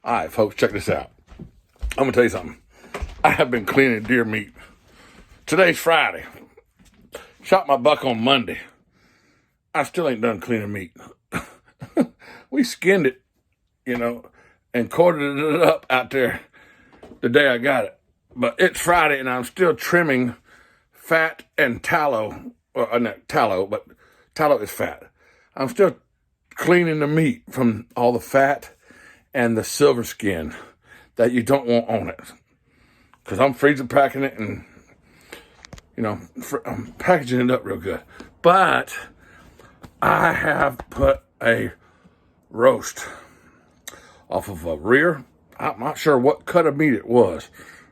All right, folks, check this out. I'm gonna tell you something. I have been cleaning deer meat. Today's Friday. Shot my buck on Monday. I still ain't done cleaning meat. We skinned it, and quartered it up out there the day I got it. But it's Friday and I'm still trimming fat and tallow. Well, not tallow, but tallow is fat. I'm still cleaning the meat from all the fat and the silver skin that you don't want on it. Because I'm freezer packing it and, I'm packaging it up real good. But I have put a roast off of a rear. I'm not sure what cut of meat it was.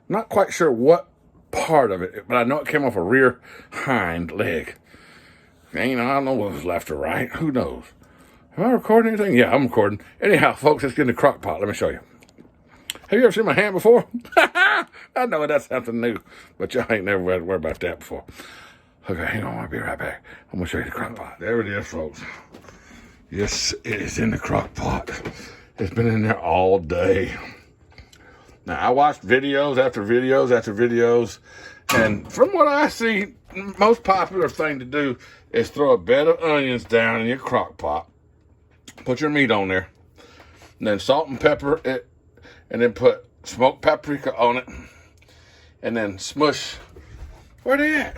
Not quite sure what part of it, but I know it came off a rear hind leg. I don't know what was left or right. Who knows? Am I recording anything? Yeah, I'm recording. Anyhow, folks, let's get in the crock pot. Let me show you. Have you ever seen my hand before? I know that's something new, but y'all ain't never had to worry about that before. Okay, hang on. I'll be right back. I'm going to show you the crock pot. There it is, folks. Yes, it is in the crock pot. It's been in there all day. Now, I watched videos after videos after videos, and from what I see, most popular thing to do is throw a bed of onions down in your crock pot, put your meat on there, and then salt and pepper it, and then put smoked paprika on it, and then smush, where they at?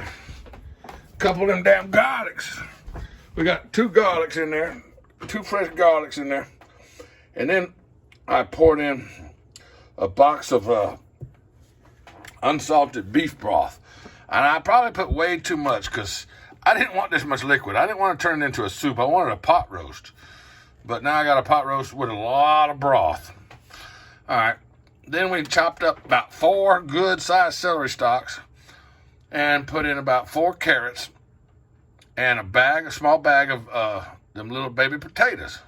A couple of them damn garlics. We got 2 garlics in there, 2 fresh garlics in there, and then I poured in a box of unsalted beef broth. And I probably put way too much because I didn't want this much liquid. I didn't want to turn it into a soup. I wanted a pot roast. But now I got a pot roast with a lot of broth. All right. Then we chopped up about 4 good-sized celery stalks and put in about 4 carrots and a small bag of them little baby potatoes.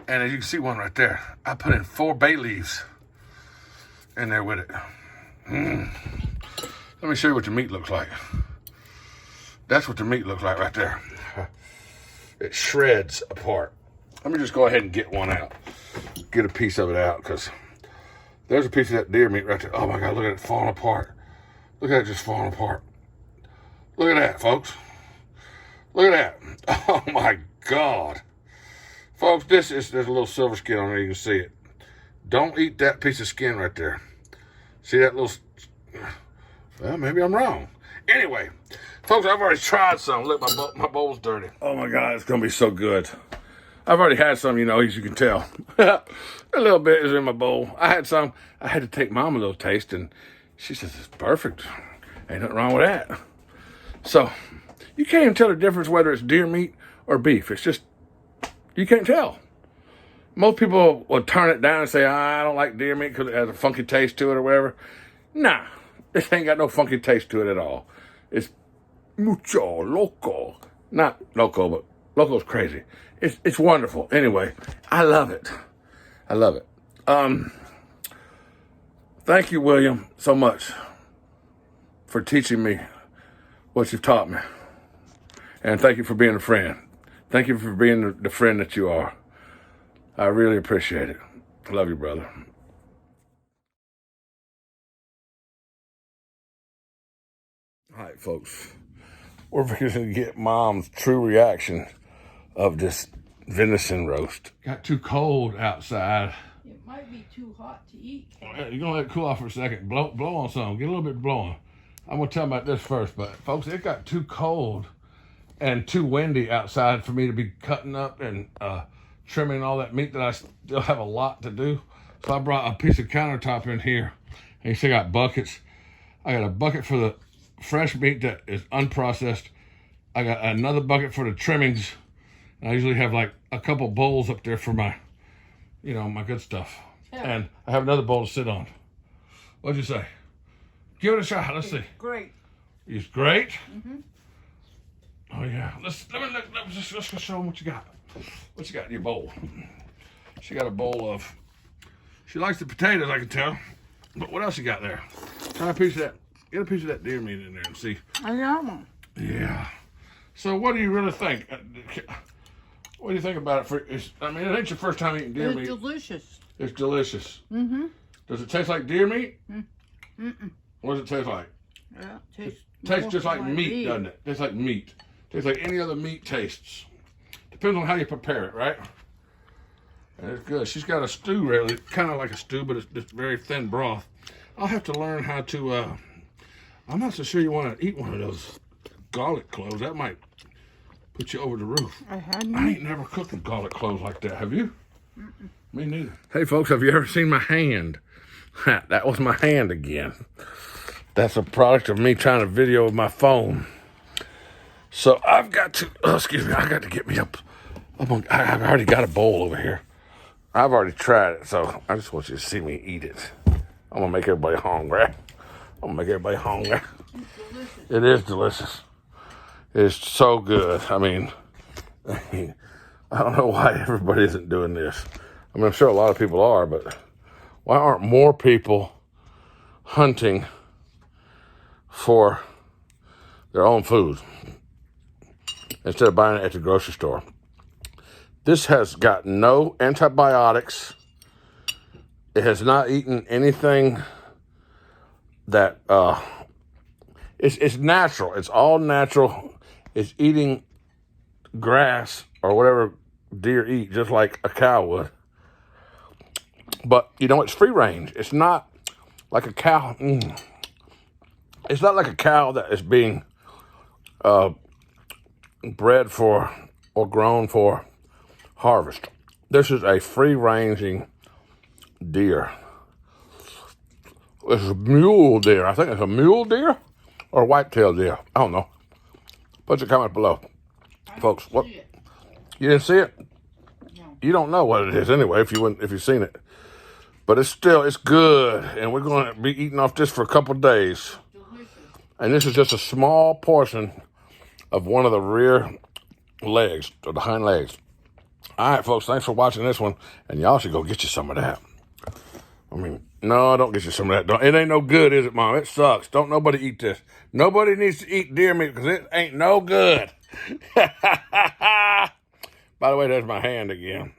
And as you can see one right there, I put in 4 bay leaves in there with it. Let me show you what the meat looks like. That's what the meat looks like right there. It shreds apart. Let me just go ahead and get one out. Get a piece of it out, because there's a piece of that deer meat right there. Oh my God, look at it falling apart. Look at it just falling apart. Look at that, folks. Look at that. Oh my God. Folks, there's a little silver skin on there. You can see it. Don't eat that piece of skin right there. See that little... Well, maybe I'm wrong. Anyway, folks, I've already tried some. Look, my bowl's dirty. Oh my God, it's gonna be so good. I've already had some, as you can tell. A little bit is in my bowl. I had some. I had to take Mom a little taste, and she says, it's perfect. Ain't nothing wrong with that. So, you can't even tell the difference whether it's deer meat or beef. It's just, you can't tell. Most people will turn it down and say, I don't like deer meat because it has a funky taste to it or whatever. Nah. This ain't got no funky taste to it at all. It's mucho loco. Not loco, but loco's crazy. It's wonderful. Anyway, I love it. I love it. Thank you, William, so much for teaching me what you've taught me. And thank you for being a friend. Thank you for being the friend that you are. I really appreciate it. I love you, brother. All right, folks, we're going to get Mom's true reaction of this venison roast. Got too cold outside. It might be too hot to eat. You're going to let it cool off for a second. Blow on some. Get a little bit blowing. I'm going to tell them about this first, but folks, it got too cold and too windy outside for me to be cutting up and trimming all that meat that I still have a lot to do. So I brought a piece of countertop in here. And you see I got buckets. I got a bucket for the fresh meat that is unprocessed. I got another bucket for the trimmings. And I usually have like a couple bowls up there for my, my good stuff. Yeah. And I have another bowl to sit on. What'd you say? Give it a shot. Let's see. Great. It's great? Mm-hmm. Oh yeah. Let's go show them what you got. What you got in your bowl? She got a bowl of, she likes the potatoes, I can tell. But what else you got there? Try a piece of that. Get a piece of that deer meat in there and see. I got one. Yeah. So what do you really think? What do you think about it? It ain't your first time eating deer meat. It's delicious. It's delicious. Mm-hmm. Does it taste like deer meat? Mm-mm. What does it taste like? Yeah, Tastes just like meat, doesn't it? Tastes like meat. Tastes like any other meat tastes. Depends on how you prepare it, right? And it's good. She's got a stew, really, kind of like a stew, but it's just very thin broth. I'll have to learn how to. I'm not so sure you want to eat one of those garlic cloves. That might put you over the roof. I hadn't. I ain't never cooked with garlic cloves like that. Have you? Mm-mm. Me neither. Hey, folks, have you ever seen my hand? That was my hand again. That's a product of me trying to video with my phone. So I've got to, excuse me, I got to get me up. I've already got a bowl over here. I've already tried it, so I just want you to see me eat it. I'm going to make everybody hungry. It is delicious. It's so good. I mean, I don't know why everybody isn't doing this. I mean, I'm sure a lot of people are, but why aren't more people hunting for their own food instead of buying it at the grocery store? This has got no antibiotics. It has not eaten anything that it's natural. It's all natural. It's eating grass or whatever deer eat, just like a cow would. But you know, it's free range. It's not like a cow. It's not like a cow that is being bred for or grown for harvest. This is a free-ranging deer. It's a mule deer. I think it's a mule deer or a white-tailed deer. I don't know. Put your comment below, folks. What? You didn't see it? No. You don't know what it is anyway if you've seen it. But it's good, and we're going to be eating off this for a couple days. Delicious. And this is just a small portion of one of the rear legs, or the hind legs. All right, folks, thanks for watching this one, and y'all should go get you some of that. I mean, no, don't get you some of that. It ain't no good, is it, Mom? It sucks. Don't nobody eat this. Nobody needs to eat deer meat because it ain't no good. By the way, there's my hand again.